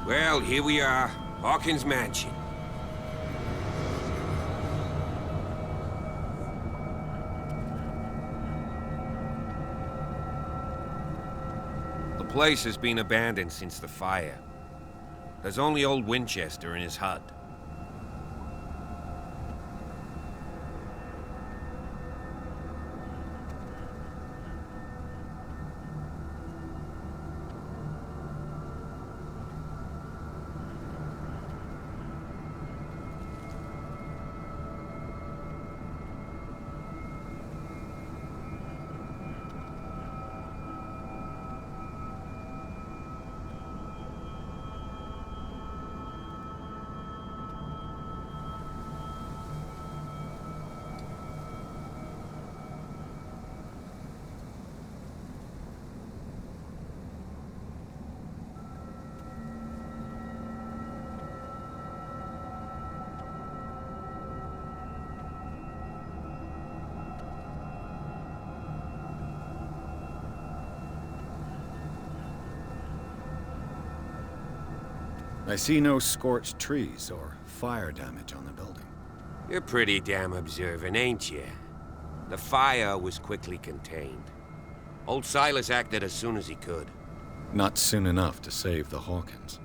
Well, here we are. Hawkins Mansion. The place has been abandoned since the fire. There's only old Winchester in his hut. I see no scorched trees or fire damage on the building. You're pretty damn observant, ain't you? The fire was quickly contained. Old Silas acted as soon as he could. Not soon enough to save the Hawkins.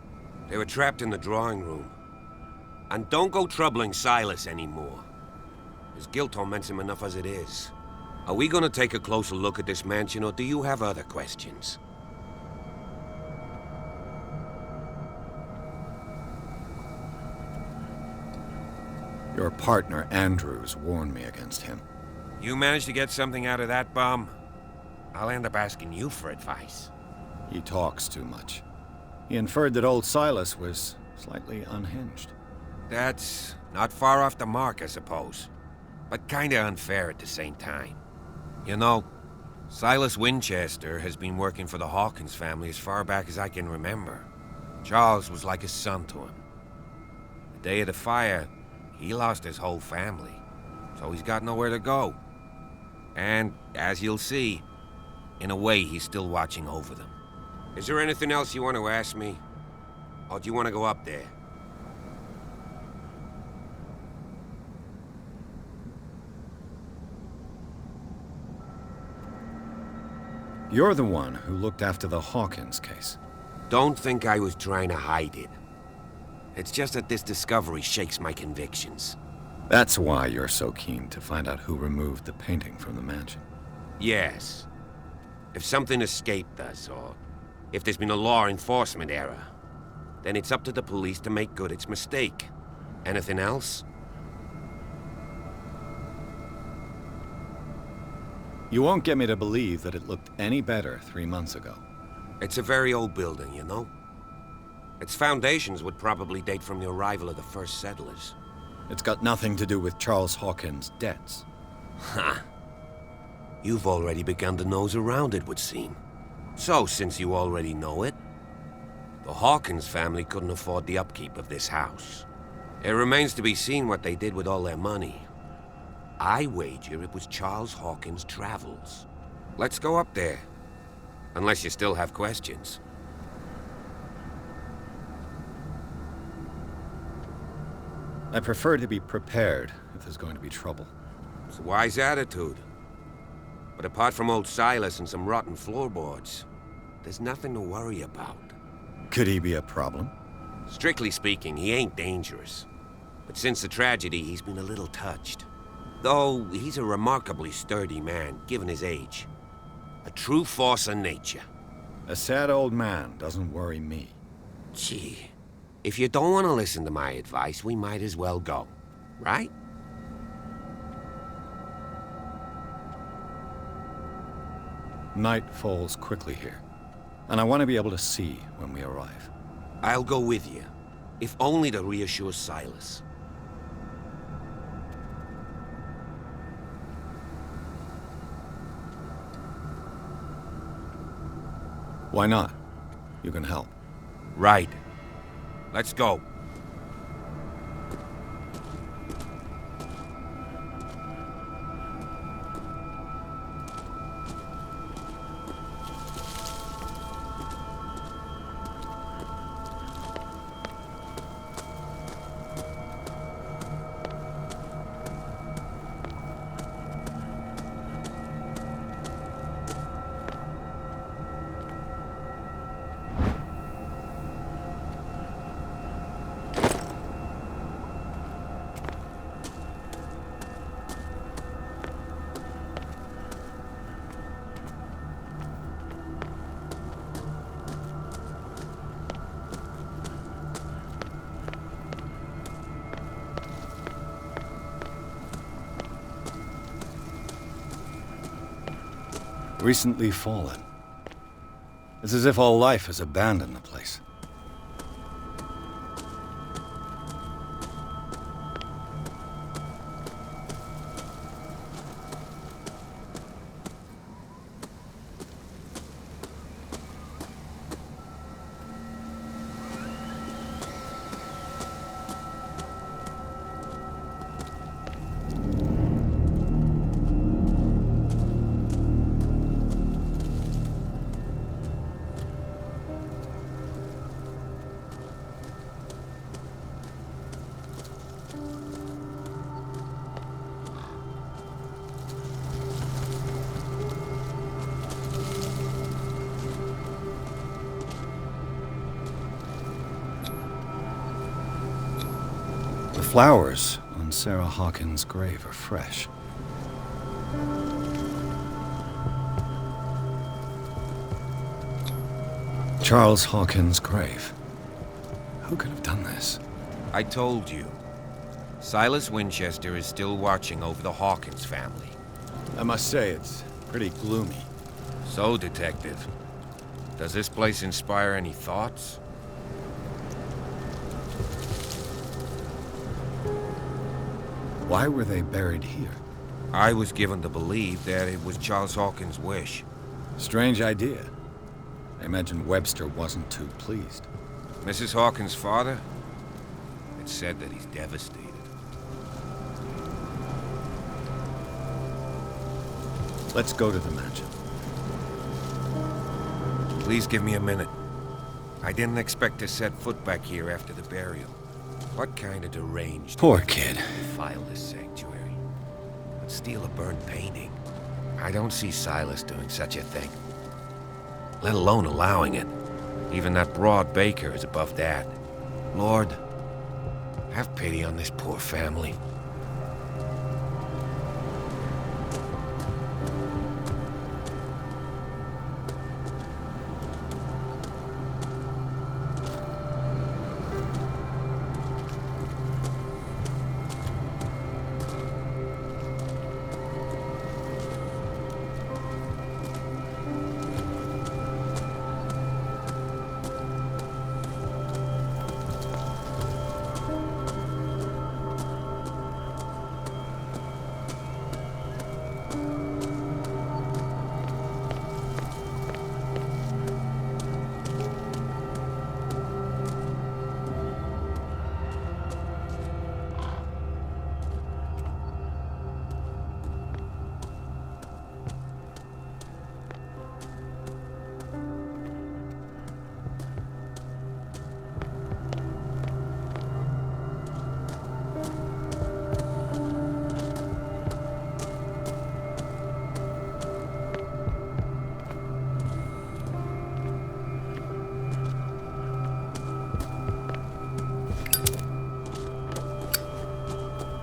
They were trapped in the drawing room. And don't go troubling Silas anymore. His guilt torments him enough as it is. Are we gonna take a closer look at this mansion, or do you have other questions? Your partner, Andrews, warned me against him. You managed to get something out of that bum? I'll end up asking you for advice. He talks too much. He inferred that old Silas was slightly unhinged. That's not far off the mark, I suppose. But kinda unfair at the same time. You know, Silas Winchester has been working for the Hawkins family as far back as I can remember. Charles was like a son to him. The day of the fire, he lost his whole family, so he's got nowhere to go. And, as you'll see, in a way he's still watching over them. Is there anything else you want to ask me? Or do you want to go up there? You're the one who looked after the Hawkins case. Don't think I was trying to hide it. It's just that this discovery shakes my convictions. That's why you're so keen to find out who removed the painting from the mansion. Yes. If something escaped us, or if there's been a law enforcement error, then it's up to the police to make good its mistake. Anything else? You won't get me to believe that it looked any better 3 months ago. It's a very old building, you know? Its foundations would probably date from the arrival of the first settlers. It's got nothing to do with Charles Hawkins' debts. Ha! You've already begun to nose around, it would seem. So, since you already know it, the Hawkins family couldn't afford the upkeep of this house. It remains to be seen what they did with all their money. I wager it was Charles Hawkins' travels. Let's go up there. Unless you still have questions. I prefer to be prepared if there's going to be trouble. It's a wise attitude. But apart from old Silas and some rotten floorboards, there's nothing to worry about. Could he be a problem? Strictly speaking, he ain't dangerous. But since the tragedy, he's been a little touched. Though he's a remarkably sturdy man, given his age. A true force of nature. A sad old man doesn't worry me. Gee, if you don't want to listen to my advice, we might as well go, right? Night falls quickly here, and I want to be able to see when we arrive. I'll go with you, if only to reassure Silas. Why not? You can help. Right. Let's go. Recently fallen. It's as if all life has abandoned the place. The flowers on Sarah Hawkins' grave are fresh. Charles Hawkins' grave. Who could have done this? I told you. Silas Winchester is still watching over the Hawkins family. I must say, it's pretty gloomy. So, Detective, does this place inspire any thoughts? Why were they buried here? I was given to believe that it was Charles Hawkins' wish. Strange idea. I imagine Webster wasn't too pleased. Mrs. Hawkins' father? It's said that he's devastated. Let's go to the mansion. Please give me a minute. I didn't expect to set foot back here after the burial. What kind of deranged... Poor kid. ...defile this sanctuary? And steal a burnt painting? I don't see Silas doing such a thing. Let alone allowing it. Even that broad baker is above that. Lord, have pity on this poor family.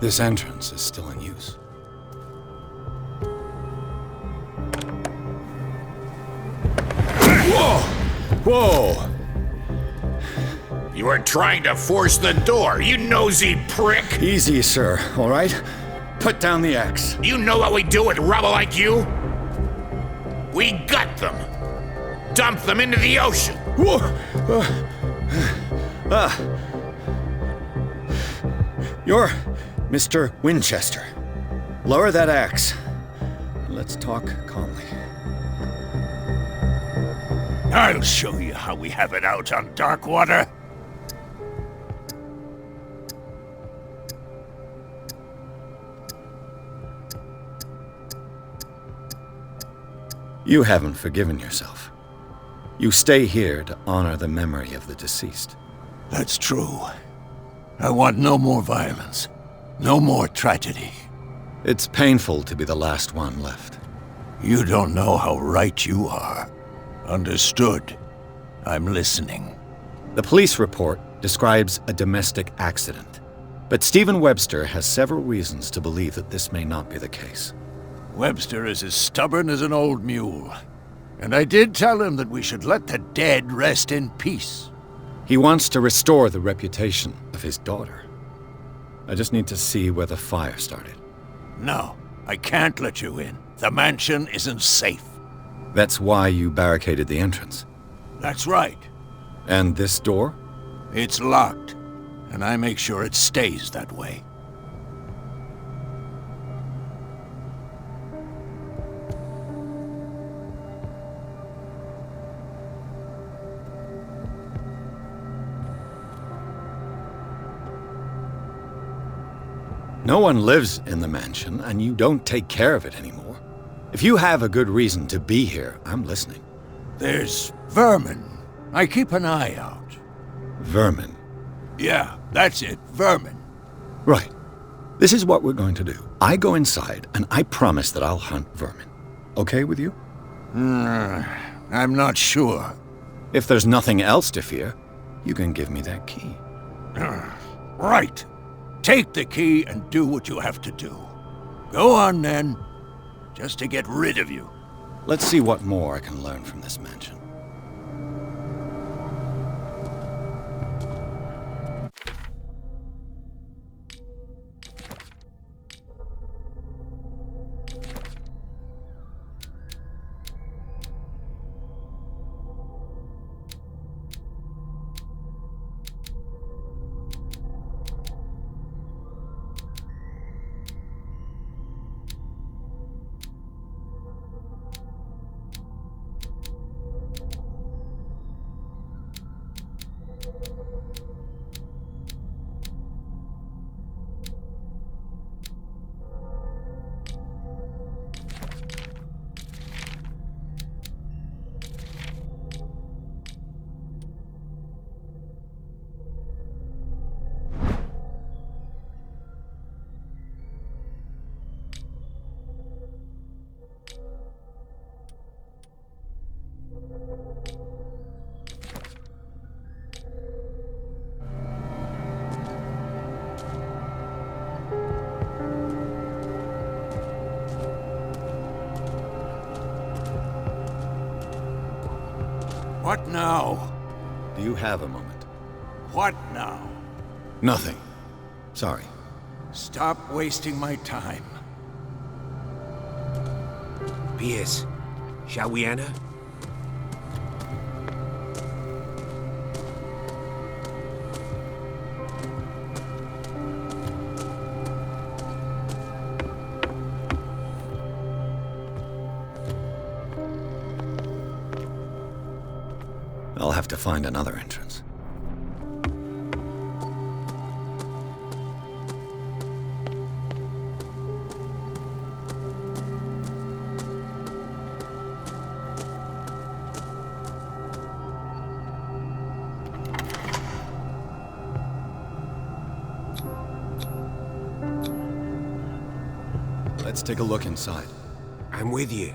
This entrance is still in use. Whoa! Whoa! You were trying to force the door, you nosy prick! Easy, sir, all right? Put down the axe. You know what we do with rubble like you? We gut them. Dump them into the ocean. Whoa! You're Mr. Winchester. Lower that axe. Let's talk calmly. I'll show you how we have it out on Darkwater. You haven't forgiven yourself. You stay here to honor the memory of the deceased. That's true. I want no more violence. No more tragedy. It's painful to be the last one left. You don't know how right you are. Understood. I'm listening. The police report describes a domestic accident, but Stephen Webster has several reasons to believe that this may not be the case. Webster is as stubborn as an old mule. And I did tell him that we should let the dead rest in peace. He wants to restore the reputation of his daughter. I just need to see where the fire started. No, I can't let you in. The mansion isn't safe. That's why you barricaded the entrance. That's right. And this door? It's locked, and I make sure it stays that way. No one lives in the mansion, and you don't take care of it anymore. If you have a good reason to be here, I'm listening. There's vermin. I keep an eye out. Vermin. Yeah, that's it, vermin. Right. This is what we're going to do. I go inside, and I promise that I'll hunt vermin. Okay with you? I'm not sure. If there's nothing else to fear, you can give me that key. Right. Take the key and do what you have to do. Go on, then. Just to get rid of you. Let's see what more I can learn from this mansion. What now? Do you have a moment? What now? Nothing. Sorry. Stop wasting my time. Pierce, shall we enter? I'll have to find another entrance. Let's take a look inside. I'm with you.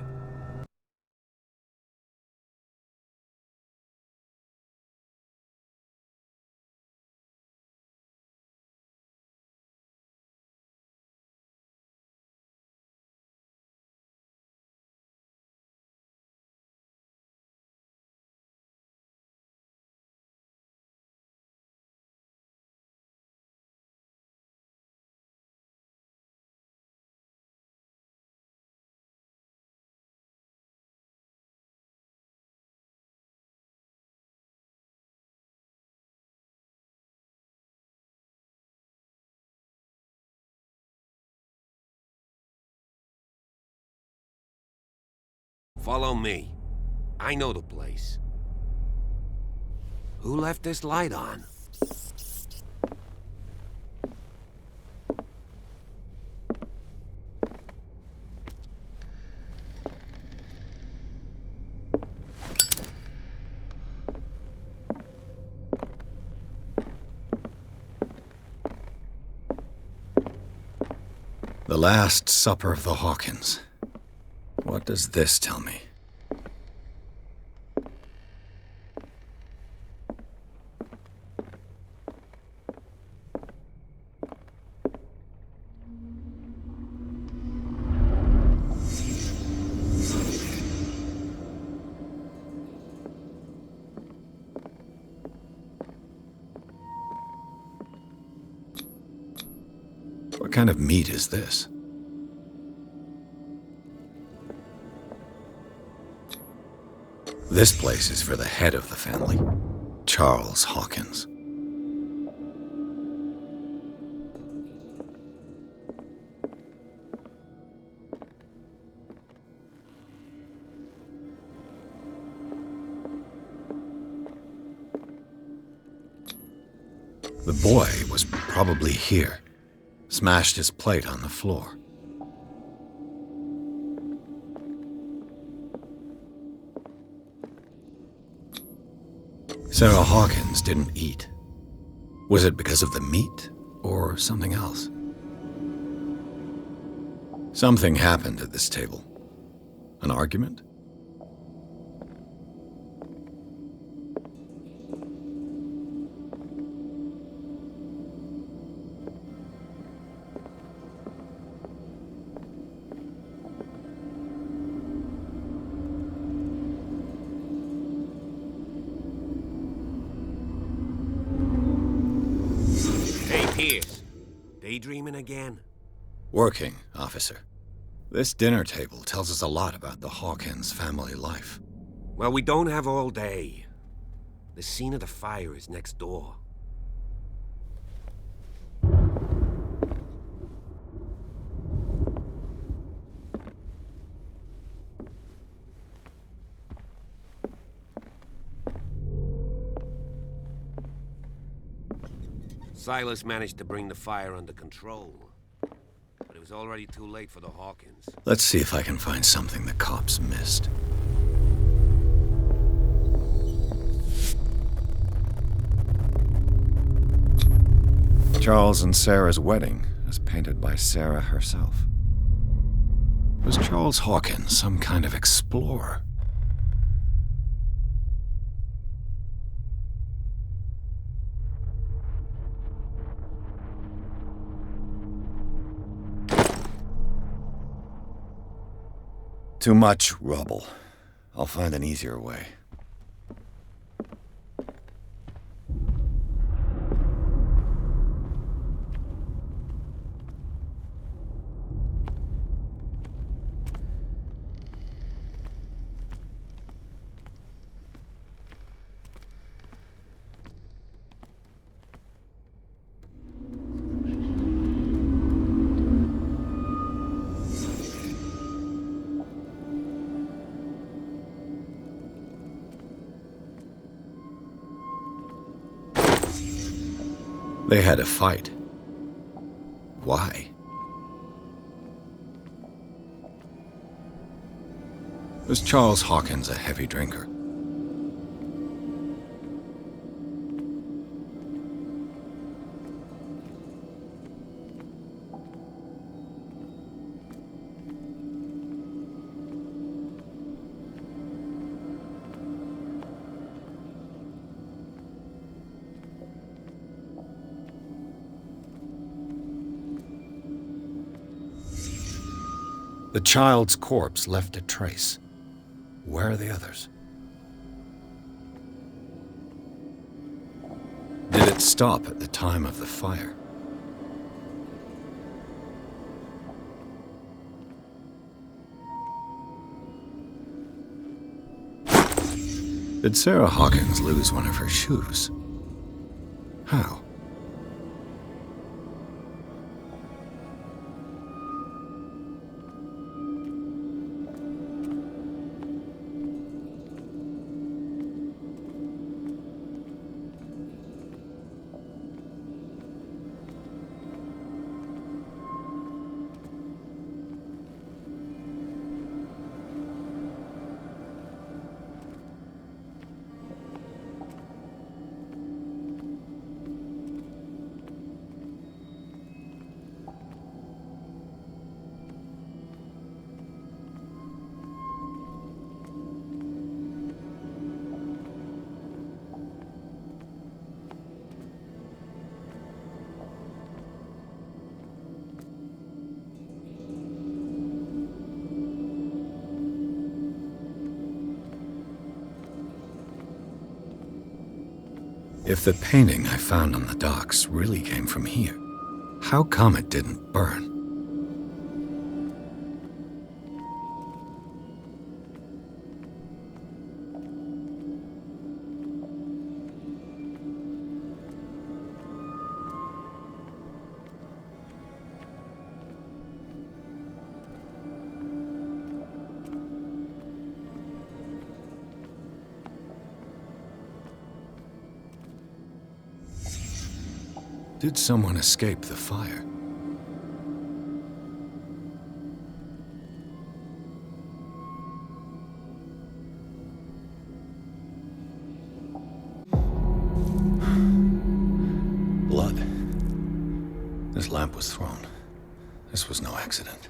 Follow me. I know the place. Who left this light on? The Last Supper of the Hawkins. What does this tell me? What kind of meat is this? This place is for the head of the family, Charles Hawkins. The boy was probably here, smashed his plate on the floor. Sarah Hawkins didn't eat. Was it because of the meat or something else? Something happened at this table. An argument? Daydreaming again? Working, officer. This dinner table tells us a lot about the Hawkins family life. Well, we don't have all day. The scene of the fire is next door. Silas managed to bring the fire under control, but it was already too late for the Hawkins. Let's see if I can find something the cops missed. Charles and Sarah's wedding, as painted by Sarah herself. Was Charles Hawkins some kind of explorer? Too much rubble. I'll find an easier way. They had a fight. Why? Was Charles Hawkins a heavy drinker? The child's corpse left a trace. Where are the others? Did it stop at the time of the fire? Did Sarah Hawkins lose one of her shoes? How? If the painting I found on the docks really came from here, how come it didn't burn? Did someone escape the fire? Blood. This lamp was thrown. This was no accident.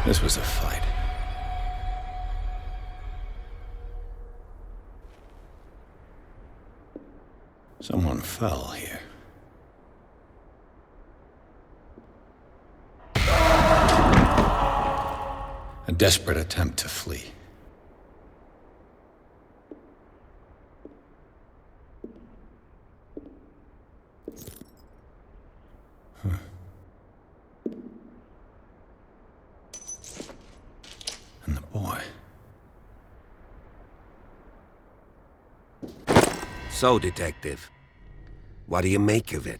This was a fight. Someone fell here. A desperate attempt to flee. And the boy. So, Detective, what do you make of it?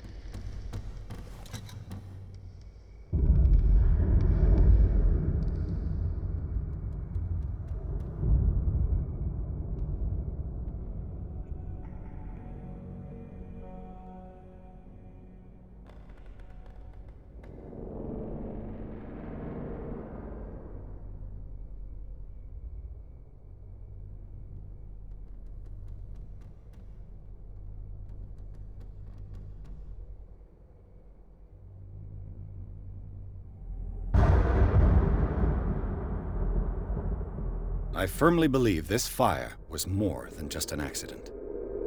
I firmly believe this fire was more than just an accident.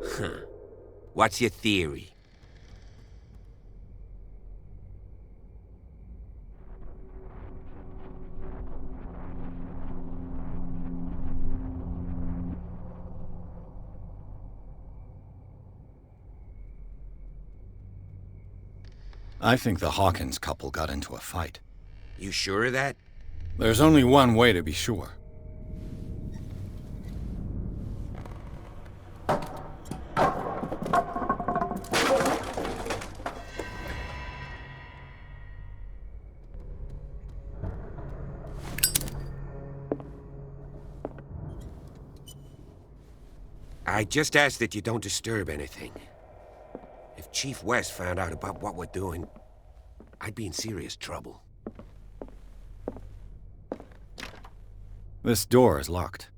Huh. What's your theory? I think the Hawkins couple got into a fight. You sure of that? There's only one way to be sure. I just ask that you don't disturb anything. If Chief West found out about what we're doing, I'd be in serious trouble. This door is locked.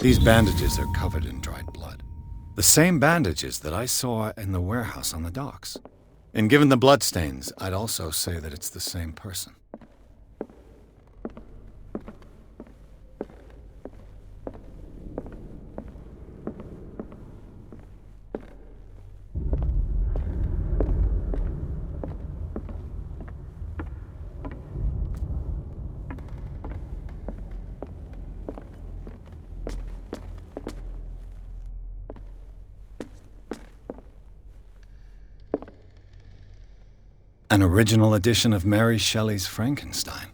These bandages are covered in dried blood. The same bandages that I saw in the warehouse on the docks. And given the bloodstains, I'd also say that it's the same person. An original edition of Mary Shelley's Frankenstein,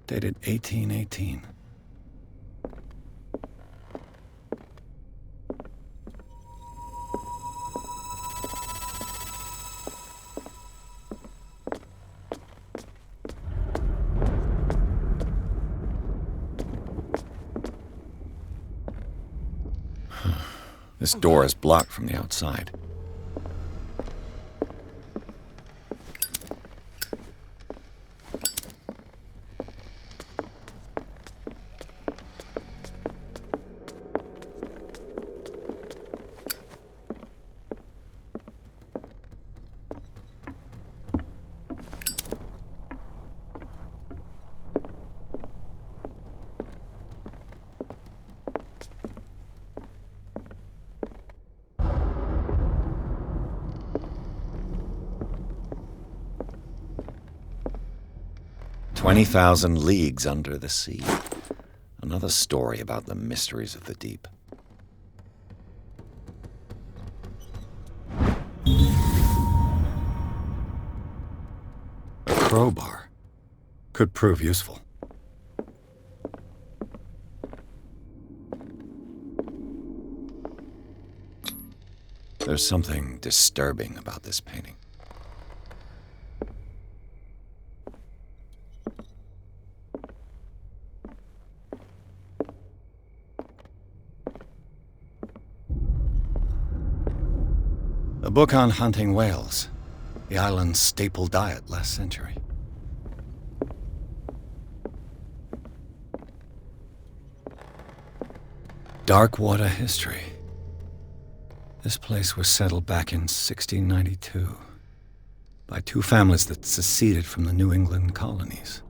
dated 1818. This door is blocked from the outside. "20,000 Leagues Under the Sea." Another story about the mysteries of the deep. A crowbar could prove useful. There's something disturbing about this painting. A book on hunting whales, the island's staple diet last century. Dark water history. This place was settled back in 1692 by two families that seceded from the New England colonies.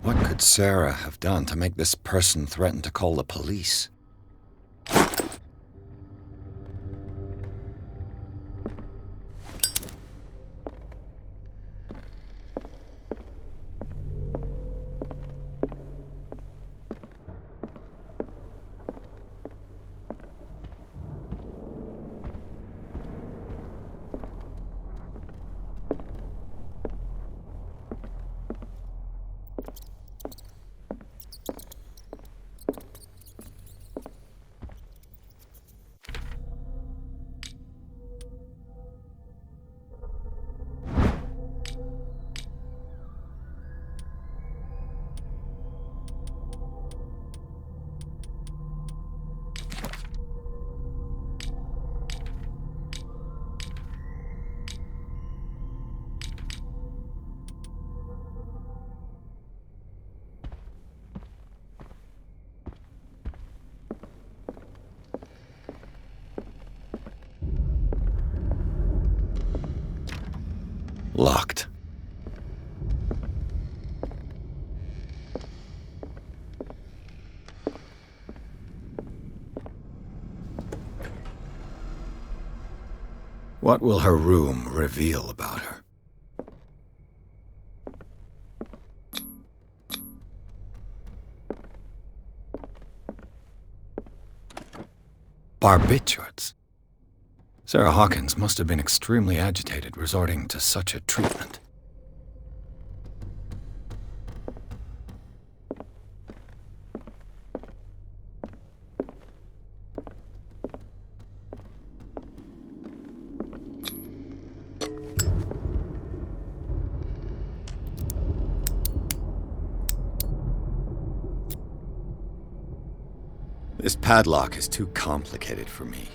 What could Sarah have done to make this person threaten to call the police? Locked. What will her room reveal about her? Barbiturates? Sarah Hawkins must have been extremely agitated resorting to such a treatment. This padlock is too complicated for me.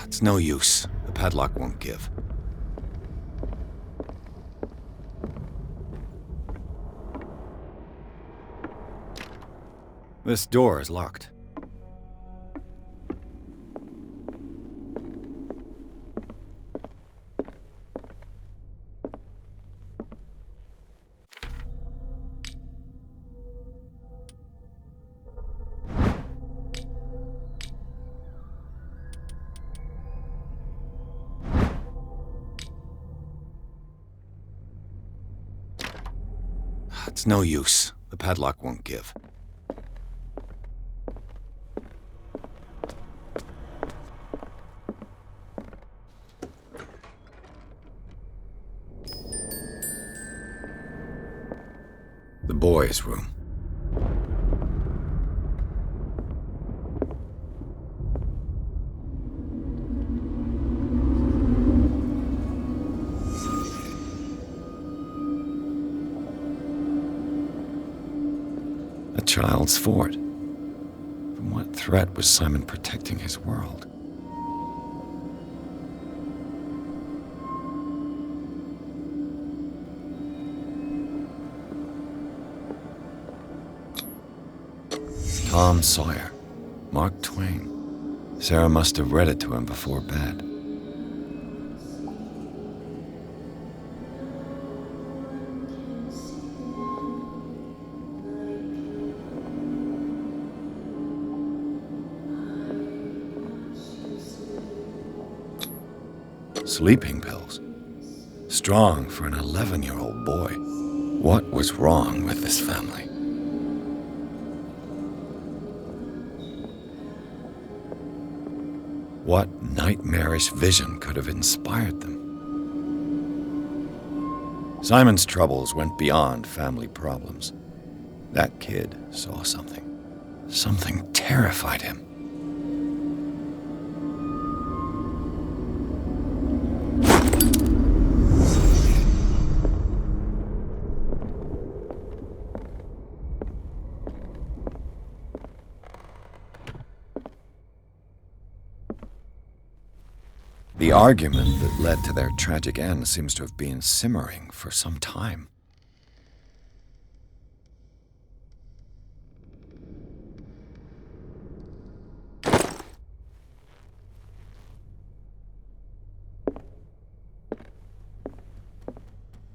It's no use. The padlock won't give. This door is locked. It's no use. The padlock won't give. The boys' room. A child's fort. From what threat was Simon protecting his world? Tom Sawyer. Mark Twain. Sarah must have read it to him before bed. Sleeping pills. Strong for an 11-year-old boy. What was wrong with this family? What nightmarish vision could have inspired them? Simon's troubles went beyond family problems. That kid saw something. Something terrified him. The argument that led to their tragic end seems to have been simmering for some time.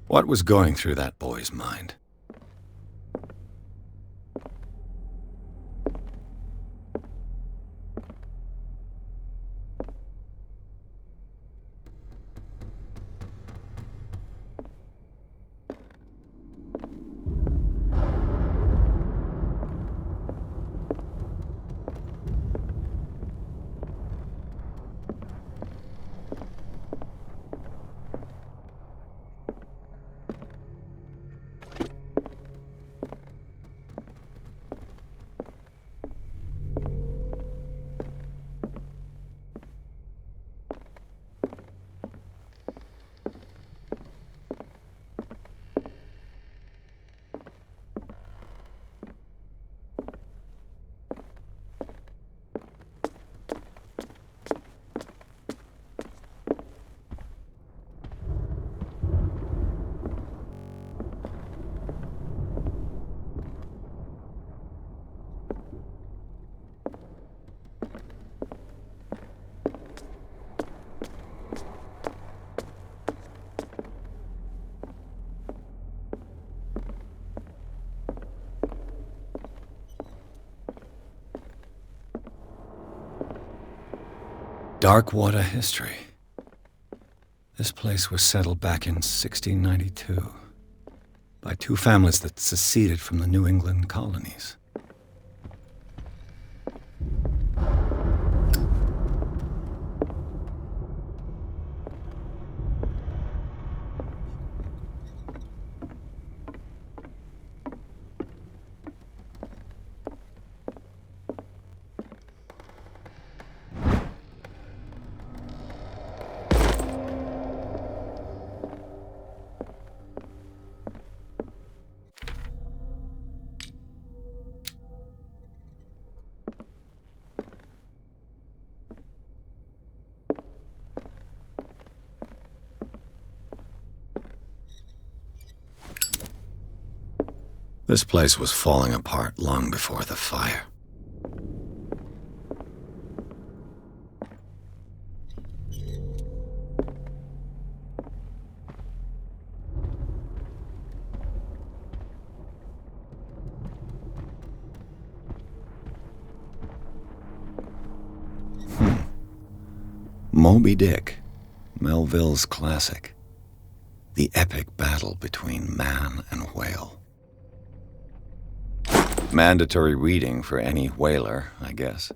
What was going through that boy's mind? Dark water history. This place was settled back in 1692 by two families that seceded from the New England colonies. This place was falling apart long before the fire. Moby Dick, Melville's classic. The epic battle between man and whale. Mandatory reading for any whaler, I guess.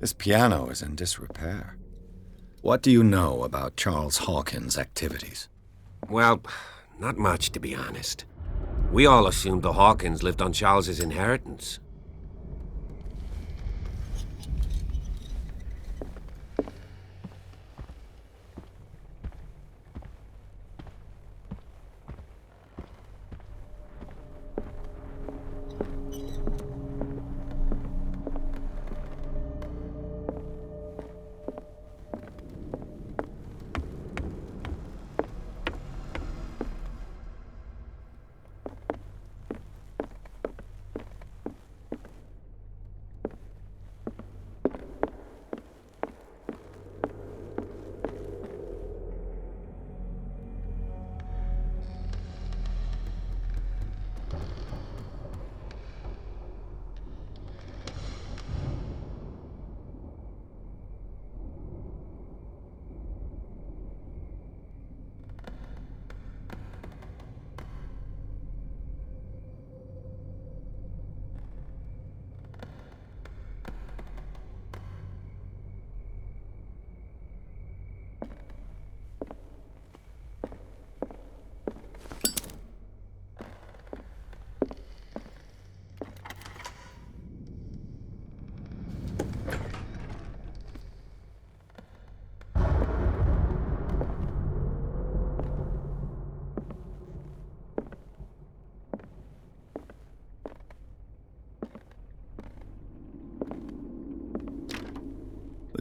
This piano is in disrepair. What do you know about Charles Hawkins' activities? Well, not much, to be honest. We all assumed the Hawkins lived on Charles's inheritance.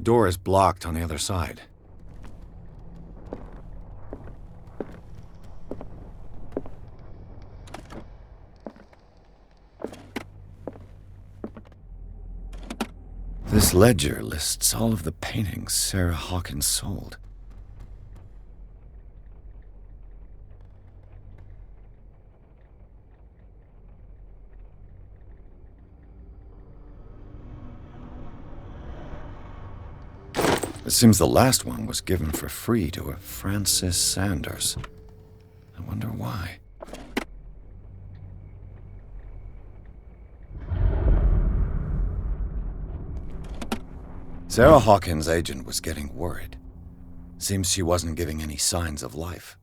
The door is blocked on the other side. This ledger lists all of the paintings Sarah Hawkins sold. It seems the last one was given for free to a Francis Sanders. I wonder why. Sarah Hawkins' agent was getting worried. Seems she wasn't giving any signs of life.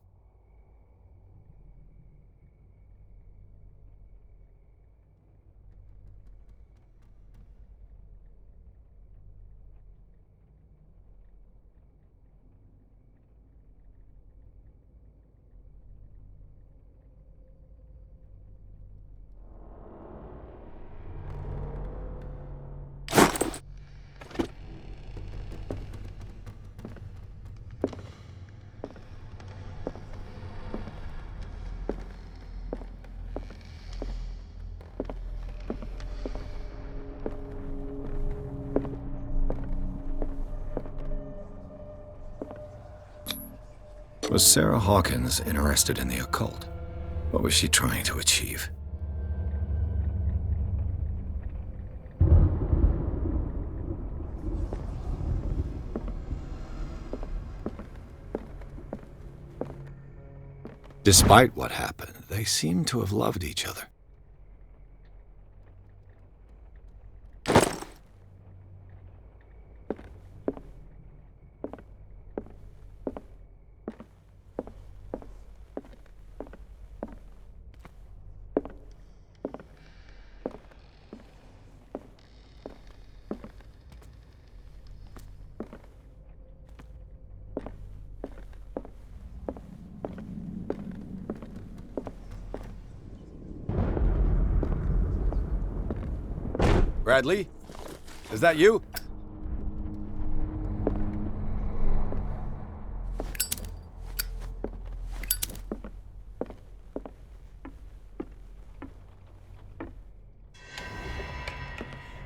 Was Sarah Hawkins interested in the occult? What was she trying to achieve? Despite what happened, they seem to have loved each other. Bradley? Is that you?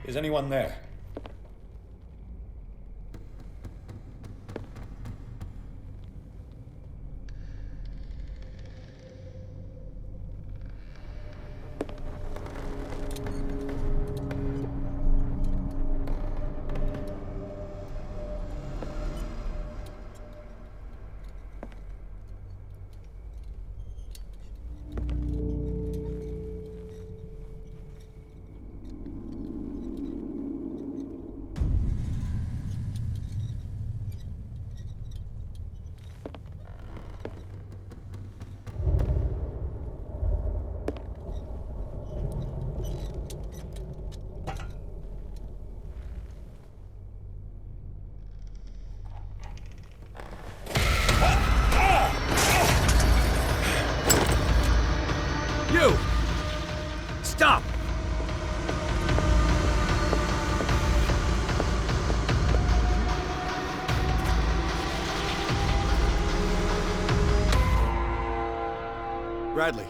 Is anyone there? You! Stop! Bradley,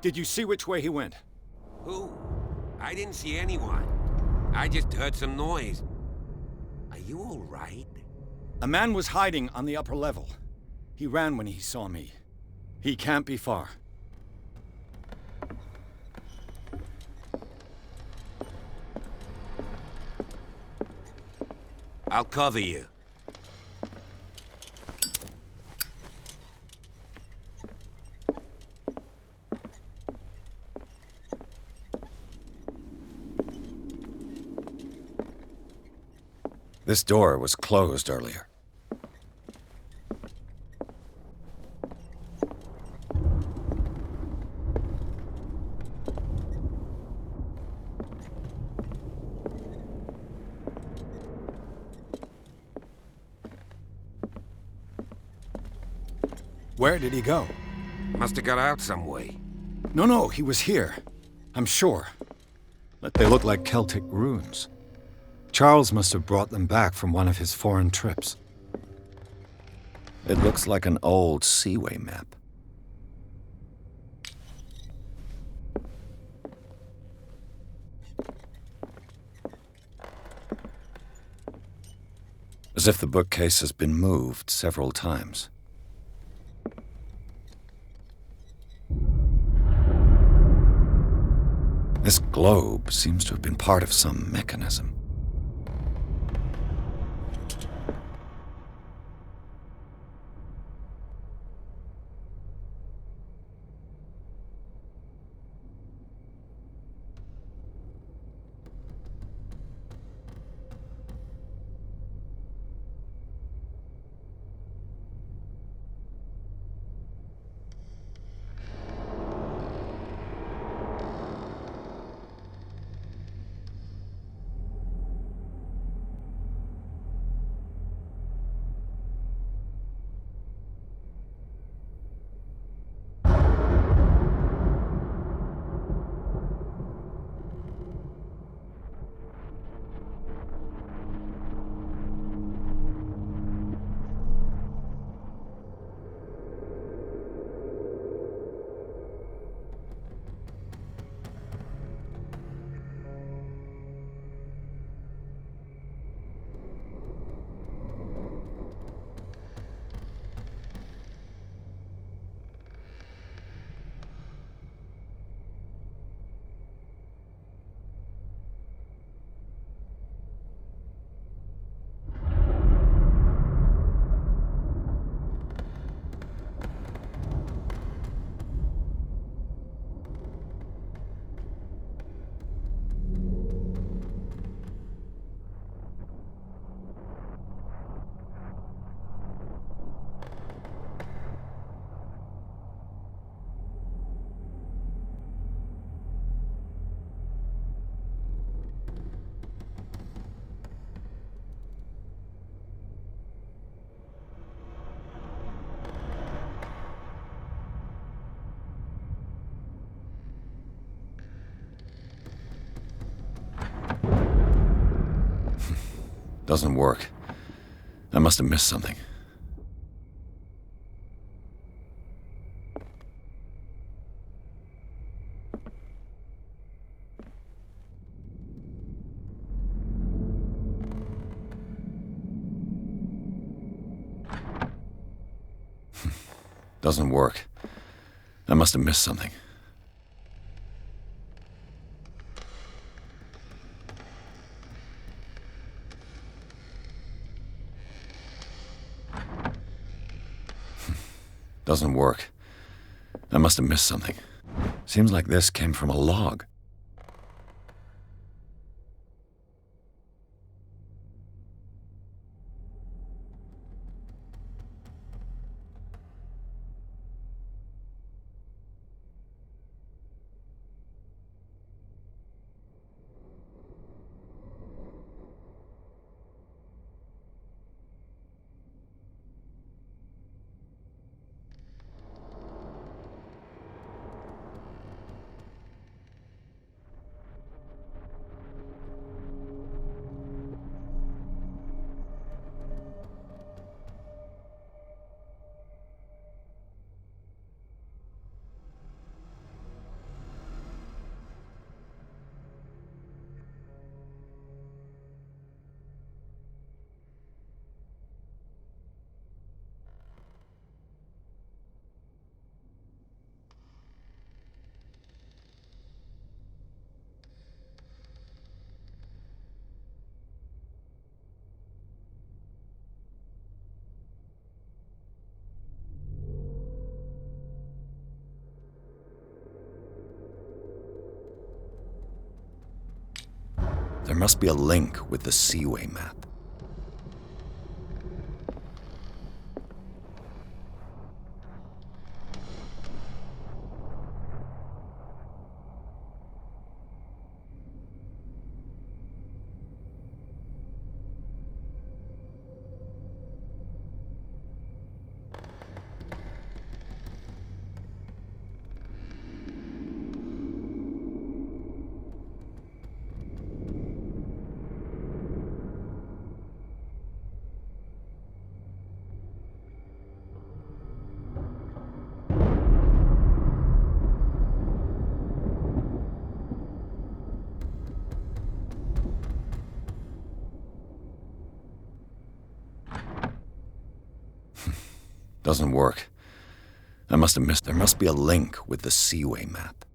did you see which way he went? Who? I didn't see anyone. I just heard some noise. Are you all right? A man was hiding on the upper level. He ran when he saw me. He can't be far. I'll cover you. This door was closed earlier. Where did he go? Must have got out some way. No, he was here. I'm sure. They look like Celtic runes. Charles must have brought them back from one of his foreign trips. It looks like an old Seaway map. As if the bookcase has been moved several times. This globe seems to have been part of some mechanism. Doesn't work. I must have missed something. Doesn't work. I must have missed something. Doesn't work. I must have missed something. Seems like this came from a log. There must be a link with the Seaway map. Doesn't work. I must have missed. There must be a link with the Seaway map.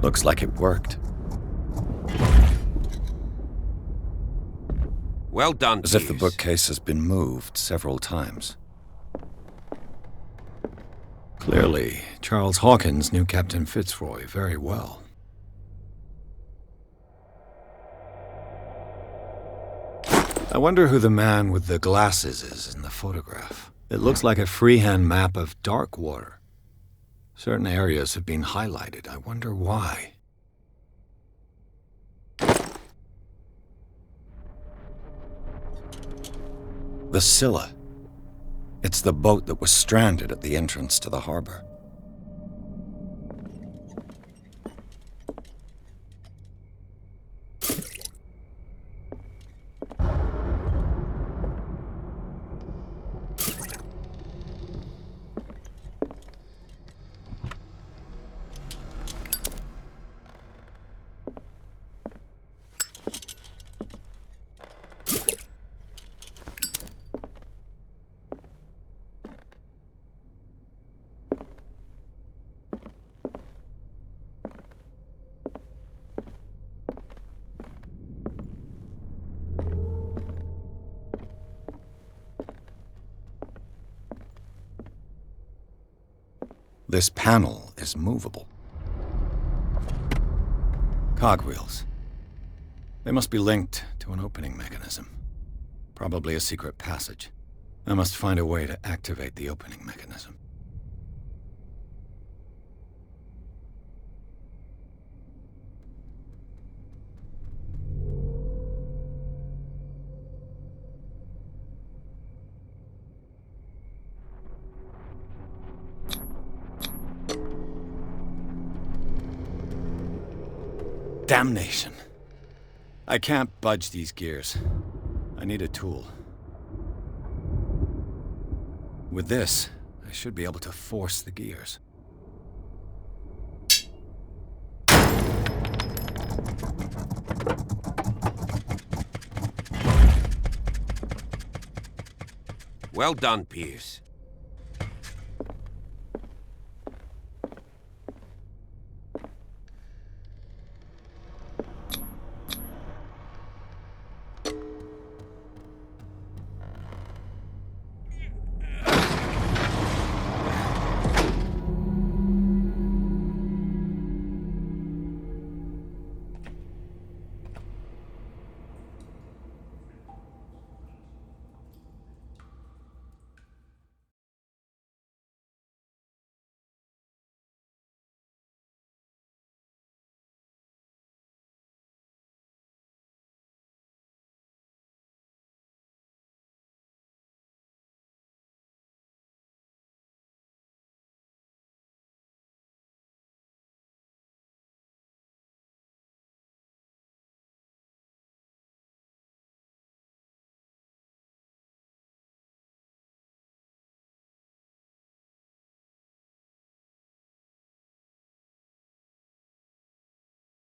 Looks like it worked. Well done, As if the Pierce. bookcase has been moved several times. Clearly, Charles Hawkins knew Captain Fitzroy very well. I wonder who the man with the glasses is in the photograph. It looks like a freehand map of dark water. Certain areas have been highlighted. I wonder why. The Scylla. It's the boat that was stranded at the entrance to the harbor. This panel is movable. Cogwheels. They must be linked to an opening mechanism. Probably a secret passage. I must find a way to activate the opening mechanism. Damnation. I can't budge these gears. I need a tool. With this, I should be able to force the gears. Well done, Pierce.